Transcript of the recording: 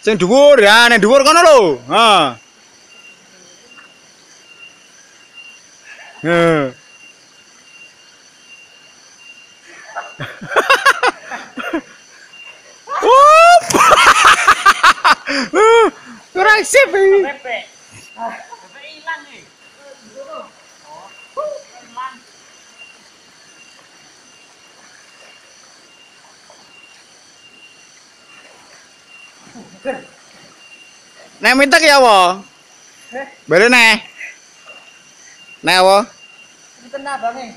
Sing dhuwur ya, nek dhuwur kono lho. Ha. Kurang sip iki. Bebek. Bebek ilang nih. Oh, ilang. Nek mintek ya apa? Bare nek. Nek apa? Ini kena bange.